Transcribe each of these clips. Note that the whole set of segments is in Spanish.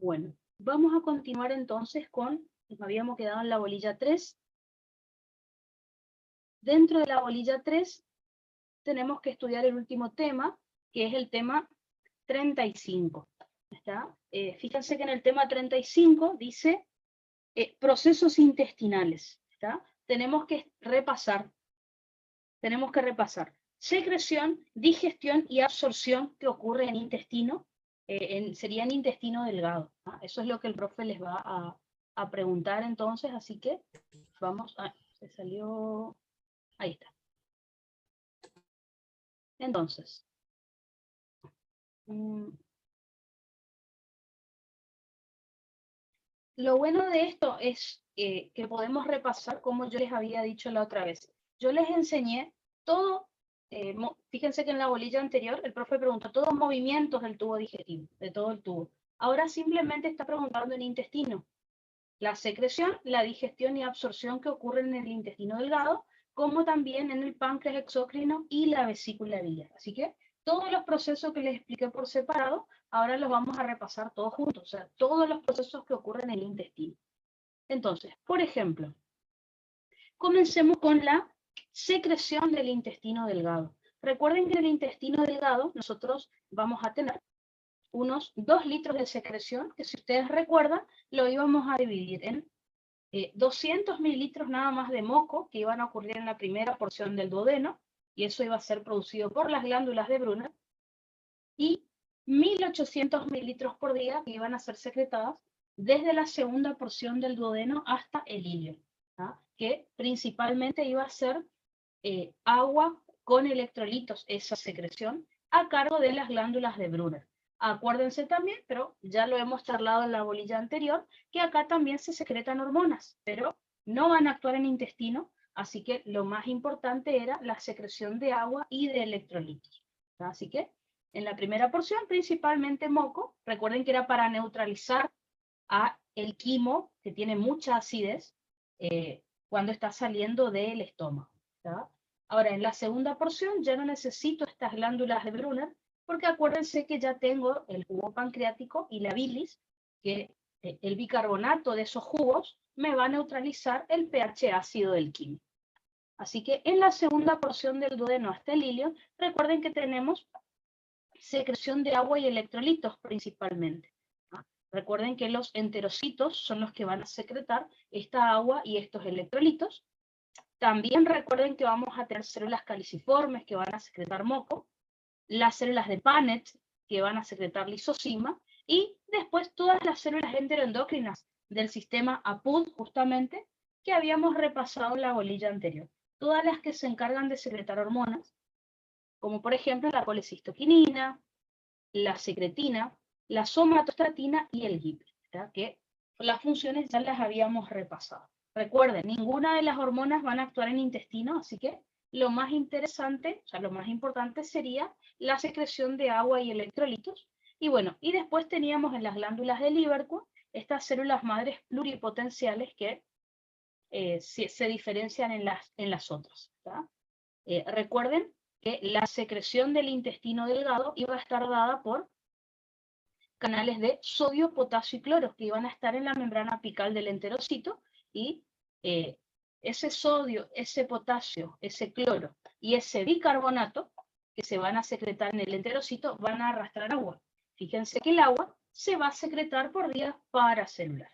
Bueno, vamos a continuar entonces con, nos habíamos quedado en la bolilla 3. Dentro de la bolilla 3 tenemos que estudiar el último tema, que es el tema 35. ¿Está? Fíjense que en el tema 35 dice procesos intestinales. ¿Está? Tenemos que repasar. Secreción, digestión y absorción que ocurre en intestino, sería en intestino delgado. ¿Ah? Eso es lo que el profe les va a preguntar entonces, así que vamos a... Se salió... Ahí está. Entonces, lo bueno de esto es que podemos repasar como yo les había dicho la otra vez. Yo les enseñé todo, fíjense que en la bolilla anterior el profe preguntó todos movimientos del tubo digestivo, de todo el tubo. Ahora simplemente está preguntando en intestino. La secreción, la digestión y absorción que ocurren en el intestino delgado, como también en el páncreas exócrino y la vesícula biliar. Así que todos los procesos que les expliqué por separado, ahora los vamos a repasar todos juntos, o sea, todos los procesos que ocurren en el intestino. Entonces, por ejemplo, comencemos con la secreción del intestino delgado. Recuerden que en el intestino delgado nosotros vamos a tener unos 2 litros de secreción, que si ustedes recuerdan, lo íbamos a dividir en 200 mililitros nada más de moco, que iban a ocurrir en la primera porción del duodeno, y eso iba a ser producido por las glándulas de Brunner, y 1800 mililitros por día que iban a ser secretadas desde la segunda porción del duodeno hasta el ilio, ¿ah? Que principalmente iba a ser agua con electrolitos, esa secreción, a cargo de las glándulas de Brunner. Acuérdense también, pero ya lo hemos charlado en la bolilla anterior, que acá también se secretan hormonas, pero no van a actuar en intestino, así que lo más importante era la secreción de agua y de electrolitos. Así que en la primera porción, principalmente moco, recuerden que era para neutralizar a el quimo, que tiene mucha acidez, cuando está saliendo del estómago. ¿Tá? Ahora, en la segunda porción ya no necesito estas glándulas de Brunner, porque acuérdense que ya tengo el jugo pancreático y la bilis, que el bicarbonato de esos jugos me va a neutralizar el pH ácido del quimo. Así que en la segunda porción del duodeno hasta el ilio, recuerden que tenemos secreción de agua y electrolitos principalmente. ¿Ah? Recuerden que los enterocitos son los que van a secretar esta agua y estos electrolitos. También recuerden que vamos a tener células caliciformes que van a secretar moco, las células de Paneth que van a secretar lisozima, y después todas las células enteroendocrinas del sistema APUD, justamente, que habíamos repasado en la bolilla anterior. Todas las que se encargan de secretar hormonas, como por ejemplo la colecistoquinina, la secretina, la somatostatina y el GIP, ¿verdad? Que las funciones ya las habíamos repasado. Recuerden, ninguna de las hormonas van a actuar en intestino, así que lo más interesante, o sea, lo más importante sería la secreción de agua y electrolitos. Y bueno, y después teníamos en las glándulas de Lieberkühn estas células madres pluripotenciales que se diferencian en las otras. Recuerden que la secreción del intestino delgado iba a estar dada por canales de sodio, potasio y cloro, que iban a estar en la membrana apical del enterocito, y ese sodio, ese potasio, ese cloro y ese bicarbonato que se van a secretar en el enterocito van a arrastrar agua. Fíjense que el agua se va a secretar por vía paracelular.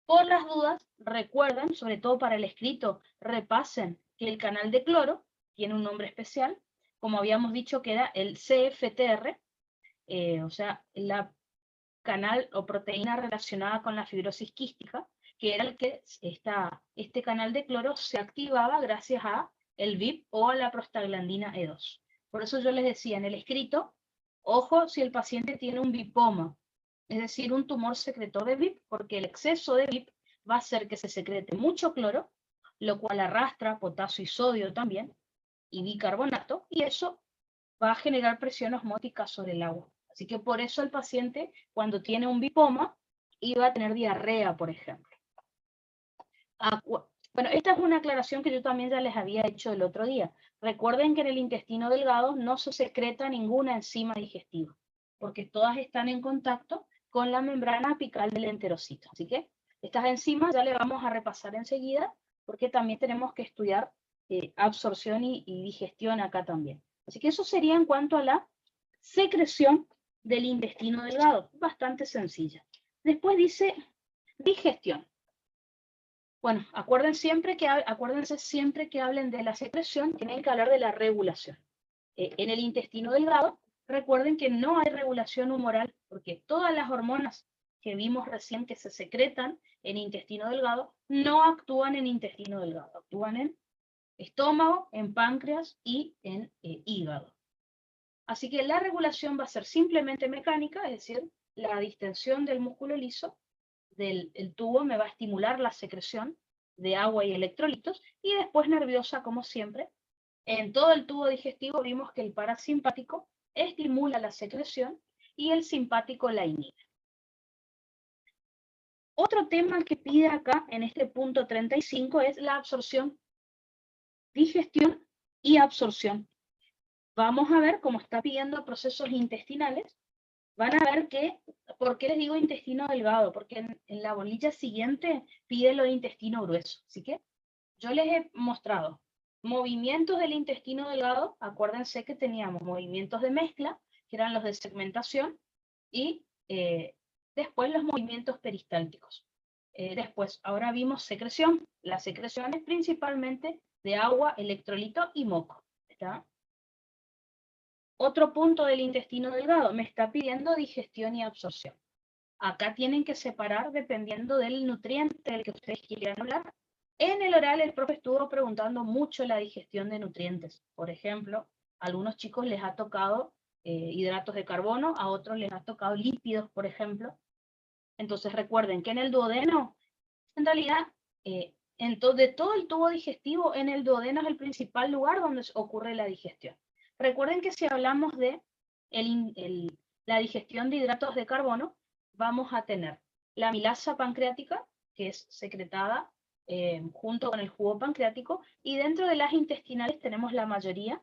Por las dudas, recuerden, sobre todo para el escrito, repasen que el canal de cloro tiene un nombre especial, como habíamos dicho que era el CFTR, o sea, la canal o proteína relacionada con la fibrosis quística, que era el que este canal de cloro se activaba gracias a el VIP o a la prostaglandina E2. Por eso yo les decía en el escrito, ojo si el paciente tiene un VIPoma, es decir, un tumor secretor de VIP, porque el exceso de VIP va a hacer que se secrete mucho cloro, lo cual arrastra potasio y sodio también, y bicarbonato, y eso va a generar presión osmótica sobre el agua. Así que por eso el paciente, cuando tiene un VIPoma, iba a tener diarrea, por ejemplo. Bueno, esta es una aclaración que yo también ya les había hecho el otro día. Recuerden que en el intestino delgado no se secreta ninguna enzima digestiva, porque todas están en contacto con la membrana apical del enterocito. Así que estas enzimas ya le vamos a repasar enseguida, porque también tenemos que estudiar absorción y digestión acá también. Así que eso sería en cuanto a la secreción del intestino delgado, bastante sencilla. Después dice digestión. Bueno, acuérdense siempre que hablen de la secreción, tienen que hablar de la regulación. En el intestino delgado, recuerden que no hay regulación humoral, porque todas las hormonas que vimos recién que se secretan en intestino delgado, no actúan en intestino delgado, actúan en estómago, en páncreas y en hígado. Así que la regulación va a ser simplemente mecánica, es decir, la distensión del músculo liso del tubo me va a estimular la secreción de agua y electrolitos, y después nerviosa, como siempre. En todo el tubo digestivo vimos que el parasimpático estimula la secreción y el simpático la inhibe. Otro tema que pide acá en este punto 35 es la absorción, digestión y absorción. Vamos a ver, cómo está pidiendo procesos intestinales, van a ver que, ¿por qué les digo intestino delgado? Porque en la bolilla siguiente pide lo de intestino grueso. Así que yo les he mostrado movimientos del intestino delgado. Acuérdense que teníamos movimientos de mezcla, que eran los de segmentación, y después los movimientos peristálticos. Después, ahora vimos secreción. La secreción es principalmente de agua, electrolito y moco. ¿Está? Otro punto del intestino delgado, me está pidiendo digestión y absorción. Acá tienen que separar dependiendo del nutriente del que ustedes quieran hablar. En el oral el profe estuvo preguntando mucho la digestión de nutrientes. Por ejemplo, a algunos chicos les ha tocado hidratos de carbono, a otros les ha tocado lípidos, por ejemplo. Entonces recuerden que en el duodeno, en realidad, de todo el tubo digestivo, en el duodeno es el principal lugar donde ocurre la digestión. Recuerden que si hablamos de la digestión de hidratos de carbono, vamos a tener la amilasa pancreática, que es secretada junto con el jugo pancreático, y dentro de las intestinales tenemos la mayoría,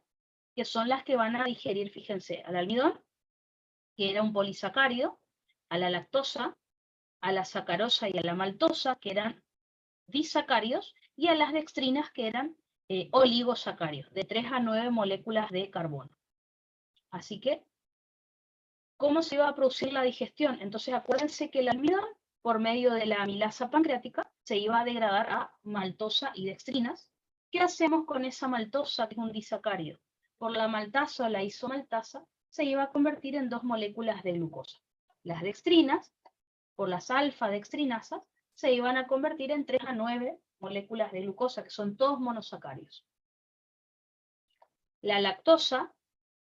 que son las que van a digerir, fíjense, al almidón, que era un polisacárido, a la lactosa, a la sacarosa y a la maltosa, que eran disacáridos, y a las dextrinas, que eran oligosacáridos, de 3 a 9 moléculas de carbono. Así que, ¿cómo se iba a producir la digestión? Entonces acuérdense que el almidón, por medio de la amilasa pancreática, se iba a degradar a maltosa y dextrinas. ¿Qué hacemos con esa maltosa, que es un disacárido? Por la maltasa o la isomaltasa, se iba a convertir en 2 moléculas de glucosa. Las dextrinas, por las alfa-dextrinasas, se iban a convertir en 3 a 9 moléculas de glucosa, que son todos monosacáridos. La lactosa,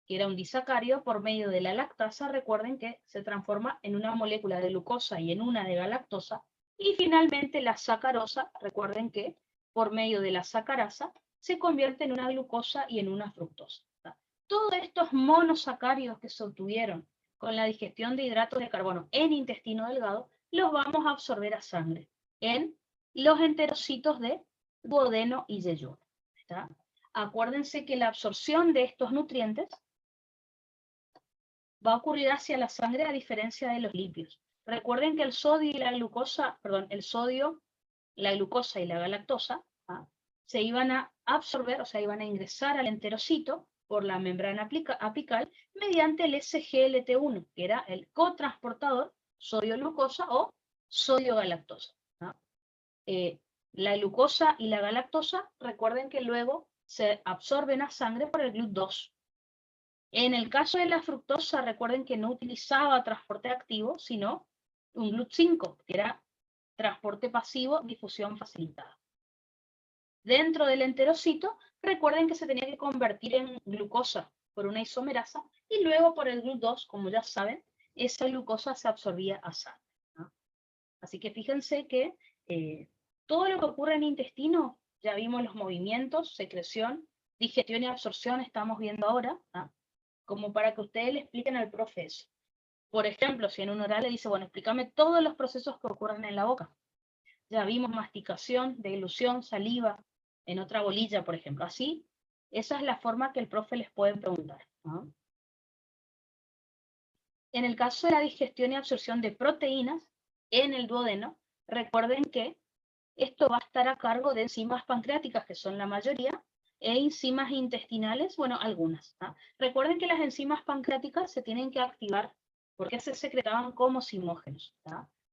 que era un disacárido, por medio de la lactasa, recuerden que se transforma en una molécula de glucosa y en una de galactosa. Y finalmente la sacarosa, recuerden que por medio de la sacarasa, se convierte en una glucosa y en una fructosa. Todos estos monosacáridos que se obtuvieron con la digestión de hidratos de carbono en intestino delgado, los vamos a absorber a sangre en los enterocitos de duodeno y yeyuno. ¿Está? Acuérdense que la absorción de estos nutrientes va a ocurrir hacia la sangre a diferencia de los lípidos. Recuerden que el sodio y la glucosa, el sodio, la glucosa y la galactosa, se iban a absorber, o sea, iban a ingresar al enterocito por la membrana apical mediante el SGLT1, que era el cotransportador sodio-glucosa o sodio-galactosa. La glucosa y la galactosa, recuerden que luego se absorben a sangre por el GLUT2. En el caso de la fructosa, recuerden que no utilizaba transporte activo, sino un GLUT5, que era transporte pasivo, difusión facilitada. Dentro del enterocito, recuerden que se tenía que convertir en glucosa por una isomerasa, y luego por el GLUT2, como ya saben, esa glucosa se absorbía a sangre, ¿no? Así que fíjense que todo lo que ocurre en el intestino, ya vimos los movimientos, secreción, digestión y absorción, estamos viendo ahora, ¿no? Como para que ustedes le expliquen al profe eso. Por ejemplo, si en un oral le dice, bueno, explícame todos los procesos que ocurren en la boca. Ya vimos masticación, deglución, saliva, en otra bolilla, por ejemplo. Así, esa es la forma que el profe les puede preguntar, ¿no? En el caso de la digestión y absorción de proteínas en el duodeno, recuerden que esto va a estar a cargo de enzimas pancreáticas, que son la mayoría, e enzimas intestinales, bueno, algunas. Recuerden que las enzimas pancreáticas se tienen que activar porque se secretaban como zimógenos.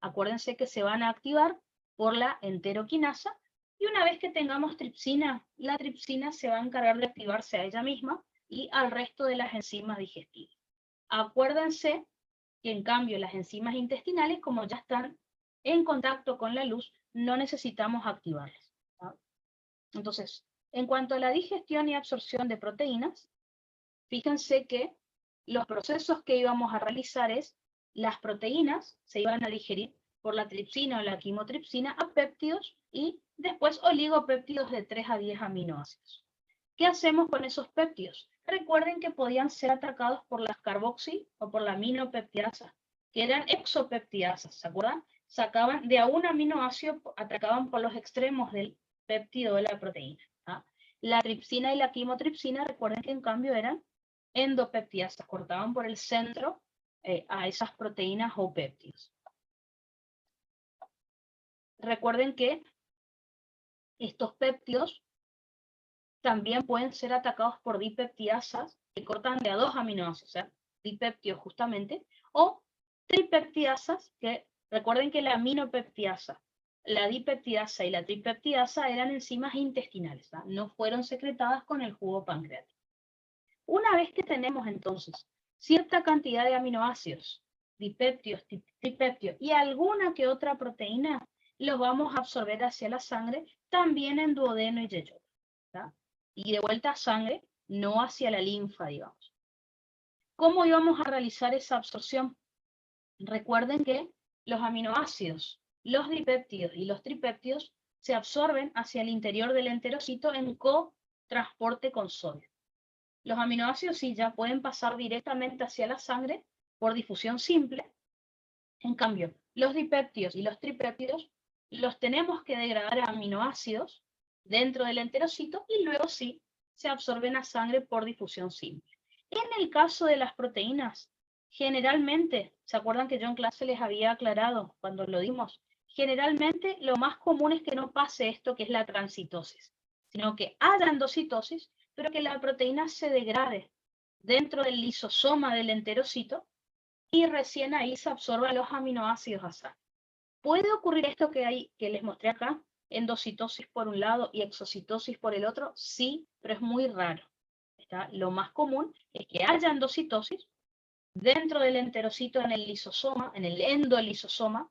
Acuérdense que se van a activar por la enteroquinasa, y una vez que tengamos tripsina, la tripsina se va a encargar de activarse a ella misma y al resto de las enzimas digestivas. Acuérdense que en cambio las enzimas intestinales, como ya están en contacto con la luz, no necesitamos activarlas. Entonces, en cuanto a la digestión y absorción de proteínas, fíjense que los procesos que íbamos a realizar es, las proteínas se iban a digerir por la tripsina o la quimotripsina a péptidos y después oligopéptidos de 3 a 10 aminoácidos. ¿Qué hacemos con esos péptidos? Recuerden que podían ser atacados por las carboxi o por la aminopeptidasa, que eran exopeptidasas, ¿se acuerdan? Sacaban de a un aminoácido, atacaban por los extremos del péptido de la proteína. La tripsina y la quimotripsina, recuerden que en cambio eran endopeptidasas, cortaban por el centro a esas proteínas o péptidos. Recuerden que estos péptidos también pueden ser atacados por dipeptidasas que cortan de a 2 aminoácidos, o sea, dipéptidos justamente, o tripeptidasas, que recuerden que la aminopeptidasa, la dipeptidasa y la tripeptidasa eran enzimas intestinales, no fueron secretadas con el jugo pancreático. Una vez que tenemos entonces cierta cantidad de aminoácidos, dipéptidos, tripéptidos y alguna que otra proteína, los vamos a absorber hacia la sangre, también en duodeno y yeyota. Y de vuelta a sangre, no hacia la linfa, digamos. ¿Cómo íbamos a realizar esa absorción? Recuerden que los aminoácidos, los dipéptidos y los tripéptidos se absorben hacia el interior del enterocito en cotransporte con sodio. Los aminoácidos sí ya pueden pasar directamente hacia la sangre por difusión simple. En cambio, los dipéptidos y los tripéptidos los tenemos que degradar a aminoácidos dentro del enterocito y luego sí se absorben a sangre por difusión simple. En el caso de las proteínas, generalmente, ¿se acuerdan que yo en clase les había aclarado cuando lo dimos? Generalmente lo más común es que no pase esto que es la transcitosis, sino que haya endocitosis, pero que la proteína se degrade dentro del lisosoma del enterocito y recién ahí se absorban los aminoácidos a sangre. ¿Puede ocurrir esto que les mostré acá? Endocitosis por un lado y exocitosis por el otro. Sí, pero es muy raro. Lo más común es que haya endocitosis dentro del enterocito en el lisosoma, en el endolisosoma,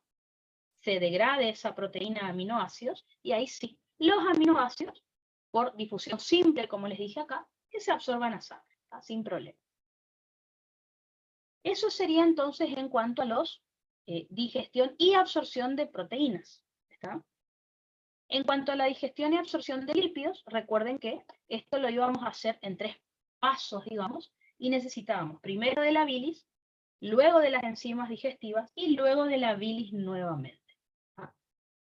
se degrade esa proteína de aminoácidos y ahí sí, los aminoácidos, por difusión simple, como les dije acá, que se absorban a sangre, sin problema. Eso sería entonces en cuanto a los digestión y absorción de proteínas. ¿Está? En cuanto a la digestión y absorción de lípidos, recuerden que esto lo íbamos a hacer en 3 pasos, digamos, y necesitábamos primero de la bilis, luego de las enzimas digestivas y luego de la bilis nuevamente.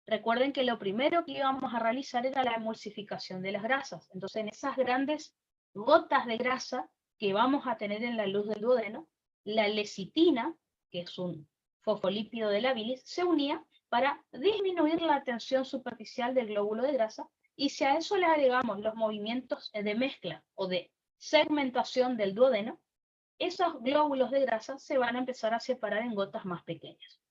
Recuerden que lo primero que íbamos a realizar era la emulsificación de las grasas. Entonces, en esas grandes gotas de grasa que vamos a tener en la luz del duodeno, la lecitina, que es un fosfolípido de la bilis, se unía para disminuir la tensión superficial del glóbulo de grasa, y si a eso le agregamos los movimientos de mezcla o de segmentación del duodeno, esos glóbulos de grasa se van a empezar a separar en gotas más pequeñas.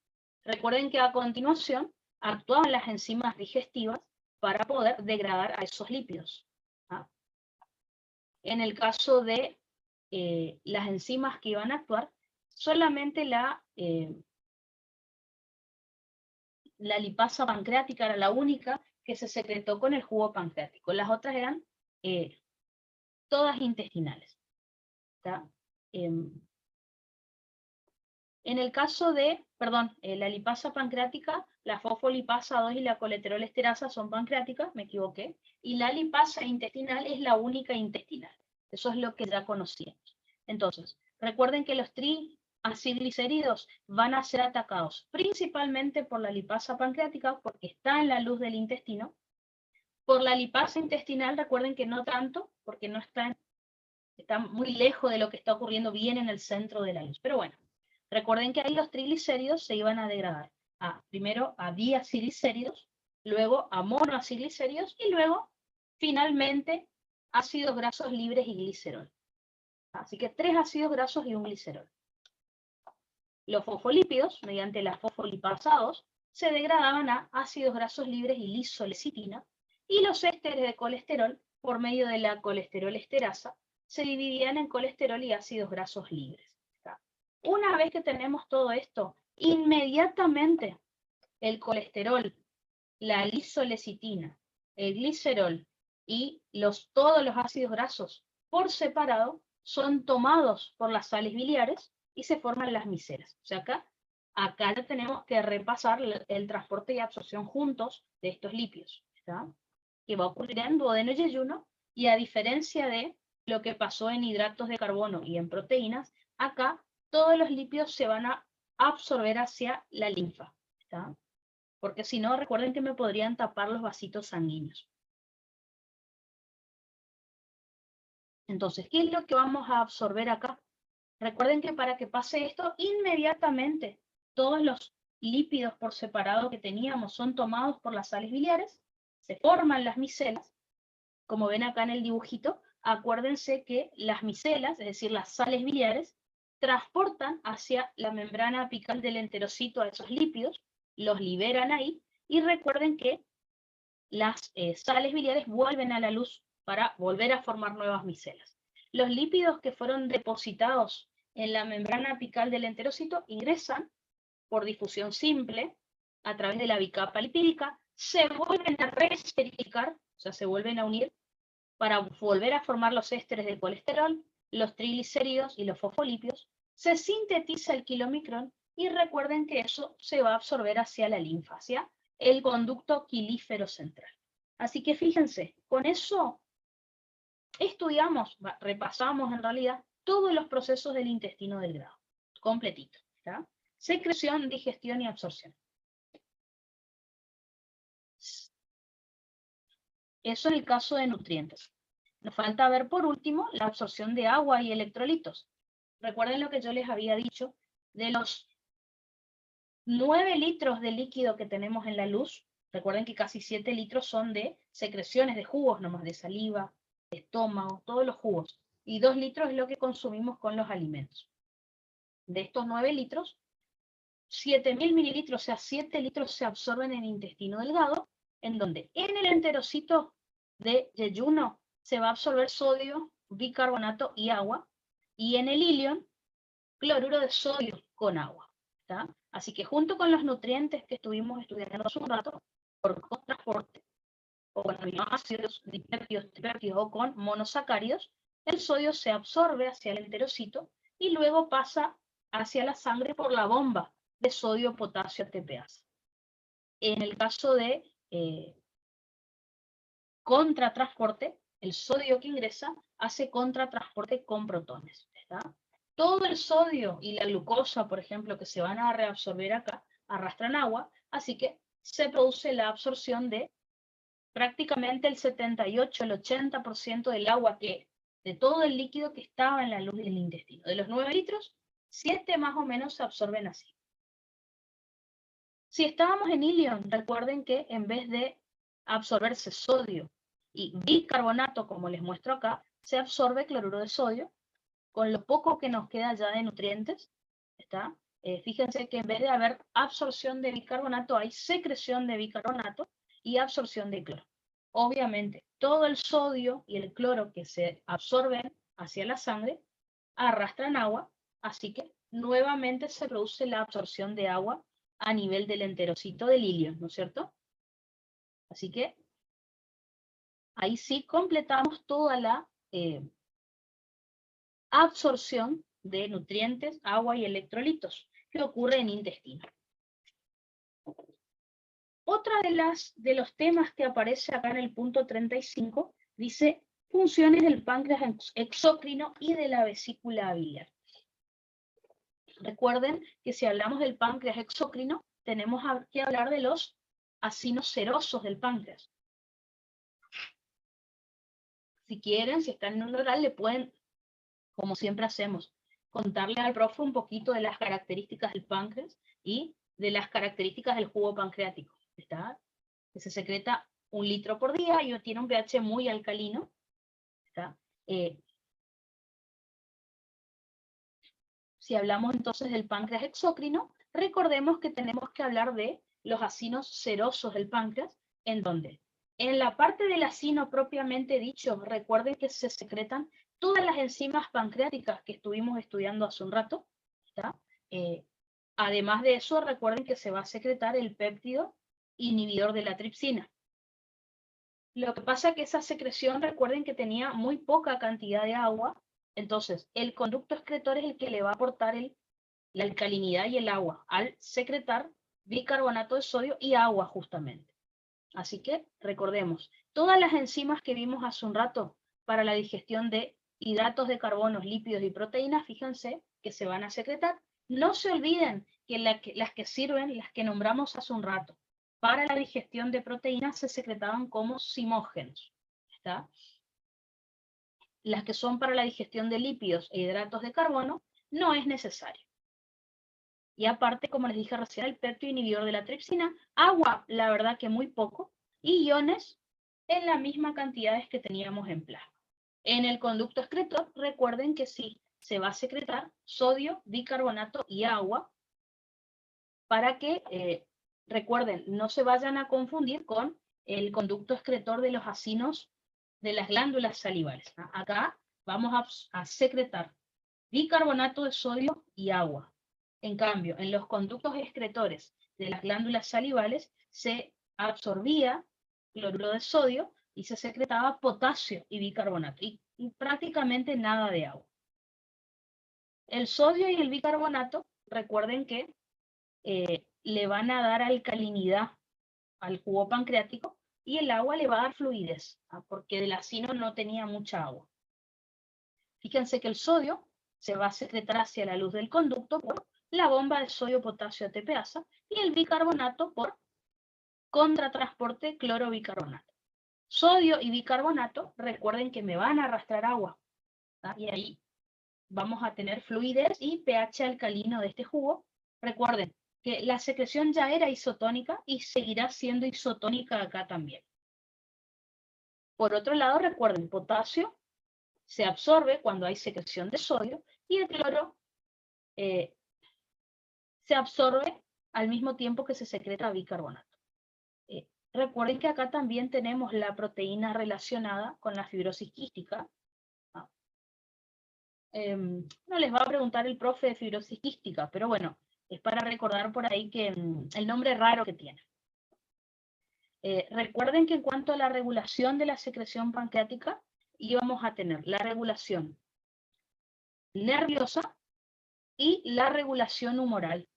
Recuerden que a continuación actúan las enzimas digestivas para poder degradar a esos lípidos. En el caso de las enzimas que iban a actuar, solamente la lipasa pancreática era la única que se secretó con el jugo pancreático. Las otras eran todas intestinales. En el caso de, la lipasa pancreática, la fosfolipasa 2 y la colesterol-esterasa son pancreáticas, me equivoqué, y la lipasa intestinal es la única intestinal. Eso es lo que ya conocíamos. Entonces, recuerden que los triacilglicéridos van a ser atacados principalmente por la lipasa pancreática porque está en la luz del intestino. Por la lipasa intestinal, recuerden que no tanto, porque no está muy lejos de lo que está ocurriendo bien en el centro de la luz. Pero bueno, Recuerden que ahí los triglicéridos se iban a degradar primero a diacilglicéridos, luego a monoacilglicéridos y luego, finalmente, ácidos grasos libres y glicerol. Así que 3 ácidos grasos y un glicerol. Los fosfolípidos, mediante las fosfolipasados, se degradaban a ácidos grasos libres y lisolecitina, y los ésteres de colesterol, por medio de la colesterol-esterasa, se dividían en colesterol y ácidos grasos libres. Una vez que tenemos todo esto, inmediatamente el colesterol, la lisolecitina, el glicerol y todos los ácidos grasos por separado son tomados por las sales biliares y se forman las micelas. O sea, acá ya tenemos que repasar el transporte y absorción juntos de estos lípidos, ¿está? Que va a ocurrir en duodeno y ayuno, y a diferencia de lo que pasó en hidratos de carbono y en proteínas, acá todos los lípidos se van a absorber hacia la linfa, ¿está? Porque si no, recuerden que me podrían tapar los vasitos sanguíneos. Entonces, ¿qué es lo que vamos a absorber acá? Recuerden que para que pase esto, inmediatamente todos los lípidos por separado que teníamos son tomados por las sales biliares, se forman las micelas. Como ven acá en el dibujito, acuérdense que las micelas, es decir, las sales biliares, transportan hacia la membrana apical del enterocito a esos lípidos, los liberan ahí, y recuerden que las sales biliares vuelven a la luz para volver a formar nuevas micelas. Los lípidos que fueron depositados en la membrana apical del enterocito ingresan por difusión simple a través de la bicapa lipídica, se vuelven a reesterificar, o sea, se vuelven a unir para volver a formar los ésteres de colesterol, los triglicéridos y los fosfolípidos, se sintetiza el kilomicrón y recuerden que eso se va a absorber hacia la linfa, hacia el conducto quilífero central. Así que fíjense, con eso estudiamos, repasamos en realidad todos los procesos del intestino delgado, completito, ¿está? Secreción, digestión y absorción. Eso es el caso de nutrientes. Nos falta ver por último la absorción de agua y electrolitos. Recuerden lo que yo les había dicho, de los 9 litros de líquido que tenemos en la luz, recuerden que casi 7 litros son de secreciones de jugos nomás, de saliva, de estómago, todos los jugos. Y 2 litros es lo que consumimos con los alimentos. De estos 9 litros, 7.000 mililitros, o sea, 7 litros se absorben en el intestino delgado, en donde en el enterocito de yeyuno se va a absorber sodio, bicarbonato y agua, y en el ilion, cloruro de sodio con agua. ¿Está? Así que junto con los nutrientes que estuvimos estudiando hace un rato, por transporte, o con aminoácidos, dipéptidos, tripéptidos o con monosacáridos, el sodio se absorbe hacia el enterocito y luego pasa hacia la sangre por la bomba de sodio-potasio ATPase. En el caso de contratransporte, el sodio que ingresa hace contratransporte con protones. ¿Está? Todo el sodio y la glucosa, por ejemplo, que se van a reabsorber acá, arrastran agua, así que se produce la absorción de prácticamente el 78, el 80% del agua de todo el líquido que estaba en la luz del intestino. De los 9 litros, 7 más o menos se absorben así. Si estábamos en ilion, recuerden que en vez de absorberse sodio y bicarbonato, como les muestro acá, se absorbe cloruro de sodio, con lo poco que nos queda ya de nutrientes, ¿está? Fíjense que en vez de haber absorción de bicarbonato, hay secreción de bicarbonato y absorción de cloro. Obviamente, todo el sodio y el cloro que se absorben hacia la sangre arrastran agua, así que nuevamente se produce la absorción de agua a nivel del enterocito del ilion, ¿no es cierto? Así que ahí sí completamos toda la absorción de nutrientes, agua y electrolitos que ocurre en intestino. Otra de los temas que aparece acá en el punto 35 dice funciones del páncreas exócrino y de la vesícula biliar. Recuerden que si hablamos del páncreas exócrino, tenemos que hablar de los acinos serosos del páncreas. Si quieren, si están en un oral, le pueden, como siempre hacemos, contarle al profe un poquito de las características del páncreas y de las características del jugo pancreático. ¿Está? Que se secreta 1 litro por día y tiene un pH muy alcalino. ¿Está? Si hablamos entonces del páncreas exócrino, recordemos que tenemos que hablar de los acinos serosos del páncreas, en donde en la parte del acino propiamente dicho, recuerden que se secretan todas las enzimas pancreáticas que estuvimos estudiando hace un rato. ¿Está? Además de eso, recuerden que se va a secretar el péptido inhibidor de la tripsina. Lo que pasa es que esa secreción, recuerden que tenía muy poca cantidad de agua, entonces el conducto excretor es el que le va a aportar la alcalinidad y el agua al secretar bicarbonato de sodio y agua justamente. Así que recordemos, todas las enzimas que vimos hace un rato para la digestión de hidratos de carbono, lípidos y proteínas, fíjense que se van a secretar. No se olviden que las que sirven, las que nombramos hace un rato, para la digestión de proteínas se secretaban como zimógenos. ¿Está? Las que son para la digestión de lípidos e hidratos de carbono, no es necesario. Y aparte, como les dije recién, el péptido inhibidor de la tripsina, agua, la verdad que muy poco, y iones en las mismas cantidades que teníamos en plasma. En el conducto excretor, recuerden que sí, se va a secretar sodio, bicarbonato y agua, para que, recuerden, no se vayan a confundir con el conducto excretor de los acinos de las glándulas salivales. Acá vamos a secretar bicarbonato de sodio y agua. En cambio, en los conductos excretores de las glándulas salivales se absorbía cloruro de sodio y se secretaba potasio y bicarbonato, y prácticamente nada de agua. El sodio y el bicarbonato, recuerden que le van a dar alcalinidad al jugo pancreático y el agua le va a dar fluidez, porque el acino no tenía mucha agua. Fíjense que el sodio se va a secretar hacia la luz del conducto por la bomba de sodio-potasio ATPasa y el bicarbonato por contratransporte cloro-bicarbonato. Sodio y bicarbonato, recuerden que me van a arrastrar agua, ¿tá? Y ahí vamos a tener fluidez y pH alcalino de este jugo. Recuerden que la secreción ya era isotónica y seguirá siendo isotónica acá también. Por otro lado, recuerden, potasio se absorbe cuando hay secreción de sodio y el cloro se absorbe al mismo tiempo que se secreta bicarbonato. Recuerden que acá también tenemos la proteína relacionada con la fibrosis quística. No les va a preguntar el profe de fibrosis quística, pero bueno, es para recordar por ahí que el nombre raro que tiene. Recuerden que en cuanto a la regulación de la secreción pancreática, íbamos a tener la regulación nerviosa y la regulación humoral.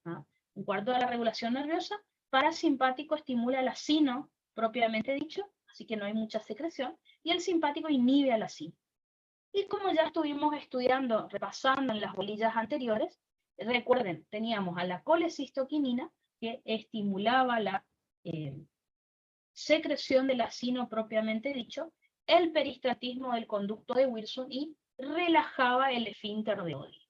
En cuanto a la regulación nerviosa, parasimpático estimula al acino, propiamente dicho, así que no hay mucha secreción, y el simpático inhibe al acino. Y como ya estuvimos estudiando, repasando en las bolillas anteriores, recuerden, teníamos a la colecistoquinina, que estimulaba la secreción del acino propiamente dicho, el peristaltismo del conducto de Wilson y relajaba el esfínter de Oddi.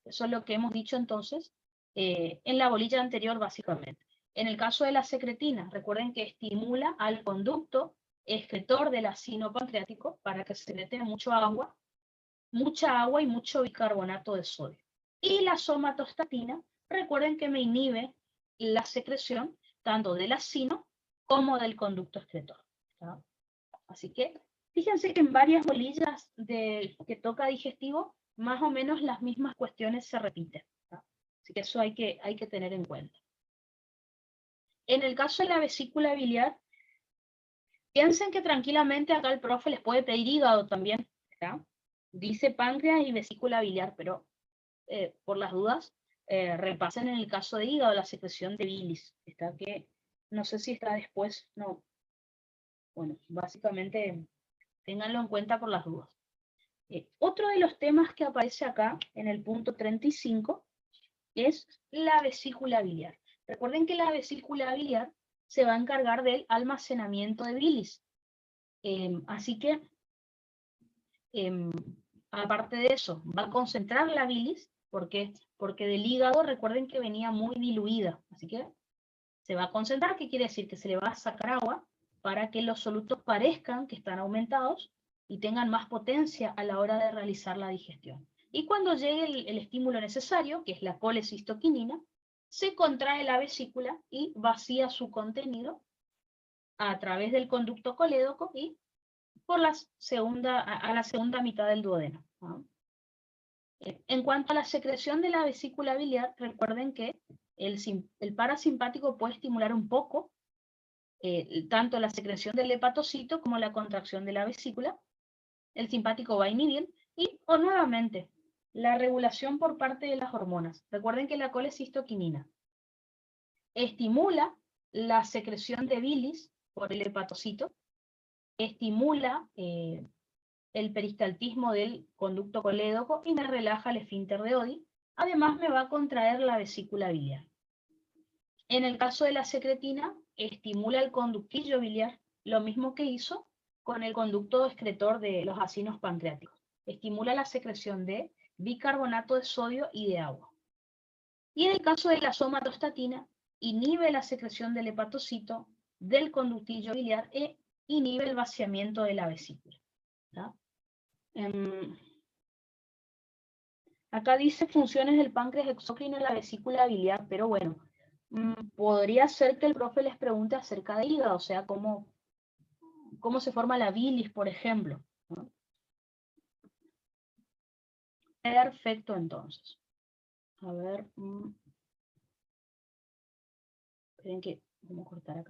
Eso es lo que hemos dicho entonces en la bolilla anterior básicamente. En el caso de la secretina, recuerden que estimula al conducto excretor del acino pancreático para que secrete mucha agua y mucho bicarbonato de sodio. Y la somatostatina, recuerden que me inhibe la secreción tanto del acino como del conducto excretor. ¿Está? Así que fíjense que en varias bolillas que toca digestivo, más o menos las mismas cuestiones se repiten. ¿Está? Así que eso hay que tener en cuenta. En el caso de la vesícula biliar, piensen que tranquilamente acá el profe les puede pedir hígado también. ¿Está? Dice páncreas y vesícula biliar, pero por las dudas, repasen en el caso de hígado la secreción de bilis. Está que, no sé si está después, no. Bueno, básicamente ténganlo en cuenta por las dudas. Otro de los temas que aparece acá en el punto 35 es la vesícula biliar. Recuerden que la vesícula biliar se va a encargar del almacenamiento de bilis. Así que Aparte de eso, va a concentrar la bilis, ¿por qué? Porque del hígado, recuerden que venía muy diluida, así que se va a concentrar, ¿qué quiere decir? Que se le va a sacar agua para que los solutos parezcan que están aumentados y tengan más potencia a la hora de realizar la digestión. Y cuando llegue el estímulo necesario, que es la colecistoquinina, se contrae la vesícula y vacía su contenido a través del conducto colédoco y por la a la segunda mitad del duodeno, ¿no? En cuanto a la secreción de la vesícula biliar, recuerden que el parasimpático puede estimular un poco tanto la secreción del hepatocito como la contracción de la vesícula. El simpático va a inhibir o nuevamente la regulación por parte de las hormonas. Recuerden que la colecistoquinina estimula la secreción de bilis por el hepatocito, estimula el peristaltismo del conducto colédoco y me relaja el esfínter de Oddi. Además me va a contraer la vesícula biliar. En el caso de la secretina, estimula el conductillo biliar, lo mismo que hizo con el conducto excretor de los acinos pancreáticos. Estimula la secreción de bicarbonato de sodio y de agua. Y en el caso de la somatostatina, inhibe la secreción del hepatocito, del conductillo biliar e inhibe el vaciamiento de la vesícula. ¿Tá? Acá dice funciones del páncreas exócrino en la vesícula biliar, pero bueno, podría ser que el profe les pregunte acerca del hígado, o sea, cómo se forma la bilis, por ejemplo, ¿no? Perfecto, entonces. A ver, esperen que vamos a cortar acá.